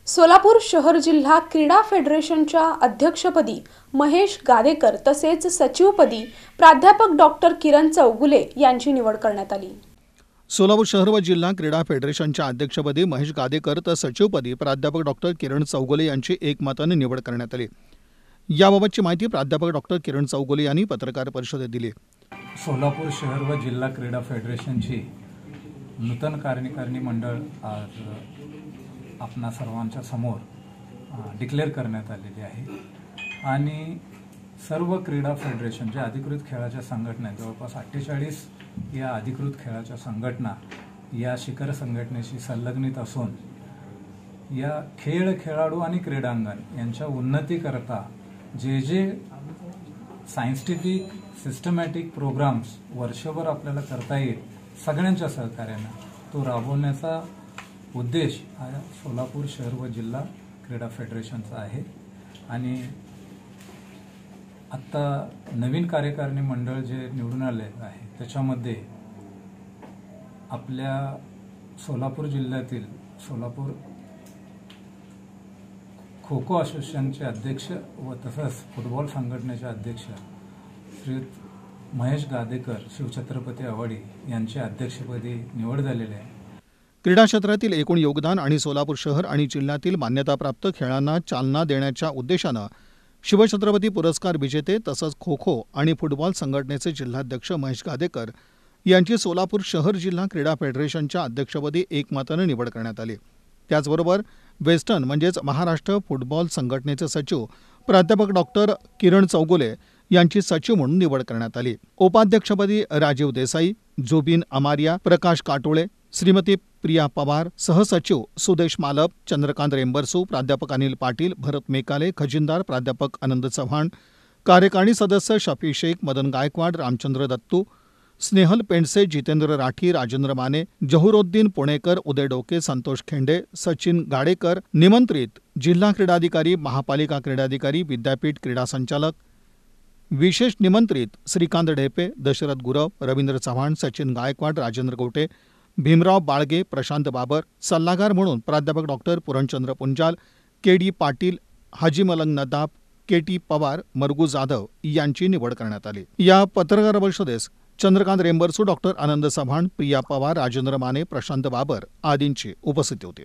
सोलापूर शहर जिल्हा क्रीडा फेडरेशनच्या अध्यक्षपदी महेश गादेकर तसेच सचिवपदी प्राध्यापक डॉक्टर किरण चौगुले यांची निवड करण्यात आली। सोलापूर शहर व जिल्हा क्रीडा फेडरेशनच्या अध्यक्षपदी महेश गादेकर तर सचिवपदी प्राध्यापक डॉक्टर किरण चौगुले यांची एकमताने निवड करण्यात आली। याबाबतची माहिती प्राध्यापक डॉक्टर किरण चौगुले यांनी पत्रकार परिषदेत दिली। सोलापूर शहर व जिल्हा क्रीडा फेडरेशनची नूतन कार्यकारिणी मंडळ आज आपणा सर्वांच्या समोर डिक्लेअर करण्यात आलेली आहे आणि सर्व क्रीडा फेडरेशनच्या अधिकृत खेळाच्या संघटना जवळपास 48 या अधिकृत खेळाच्या संघटना या शिखर संघटनेशी संलग्नित असून या खेळाडू आणि क्रीडांगण यांच्या उन्नतीकरता जे सायंटिफिक सिस्टमॅटिक प्रोग्राम्स वर्षभर आपल्याला करता येईल सगळ्यांच्या सहकार्याने तो राबवण्याचा उद्देश हा सोलापूर शहर व जिल्हा क्रीडा फेडरेशनचा आहे आणि आता नवीन कार्यकारिणी मंडळ जे निवडून आले आहे त्याच्यामध्ये आपल्या सोलापूर जिल्ह्यातील सोलापूर खो खो असोसिएशनचे अध्यक्ष व तसंच फुटबॉल संघटनेचे अध्यक्ष श्री महेश गादेकर शिवछत्रपती आवाडी यांच्या अध्यक्षपदी निवड झालेली आहे। क्रीडा क्षेत्रातील एकूण योगदान आणि सोलापूर शहर आणि जिल्ह्यातील मान्यताप्राप्त खेळांना चालना देण्याच्या उद्देशाने शिवछत्रपती पुरस्कार विजेते तसंच खो खो आणि फुटबॉल संघटनेचे जिल्हाध्यक्ष महेश गादेकर यांची सोलापूर शहर जिल्हा क्रीडा फेडरेशनच्या अध्यक्षपदी एकमताने निवड करण्यात आली। त्याचबरोबर वेस्टर्न म्हणजेच महाराष्ट्र फुटबॉल संघटनेचे सचिव प्राध्यापक डॉक्टर किरण चौगुले यांची सचिव म्हणून निवड करण्यात आली। उपाध्यक्षपदी राजीव देसाई, जोबिन अमारिया, प्रकाश काटोळे, श्रीमती प्रिया पवार, सहसचिव सुदेश मालप, चंद्रकांत रेंबरसू, प्राध्यापक अनिल पाटील, भरत मेकाले, खजिनदार प्राध्यापक आनंद चव्हाण, कार्यकारिणी सदस्य शफी शेख, मदन गायकवाड, रामचंद्र दत्तू, स्नेहल पेंडसे, जितेंद्र राठी, राजेंद्र माने, जहुरुद्दीन पुणेकर, उदय डोके, संतोष खेंडे, सचिन गाडेकर, निमंत्रित जिल्हा क्रीडाधिकारी, महापालिका क्रीडाधिकारी, विद्यापीठ क्रीडा संचालक, विशेष निमंत्रित श्रीकांत ढेपे, दशरथ गुरव, रवींद्र चव्हाण, सचिन गायकवाड, राजेंद्र गोटे, भीमराव बाळगे, प्रशांत बाबर, सल्लागार म्हणून प्राध्यापक डॉक्टर पूरणचंद्र पुंजाल, के.डी. पाटील, हाजी मलंग नदाब, के.टी. पवार, मरगू जाधव यांची निवड करण्यात आली। या पत्रकार परिषदेस चंद्रकांत रेंबरसू, डॉक्टर आनंद चव्हाण, प्रिया पवार, राजेंद्र माने, प्रशांत बाबर आदींची उपस्थिती होती।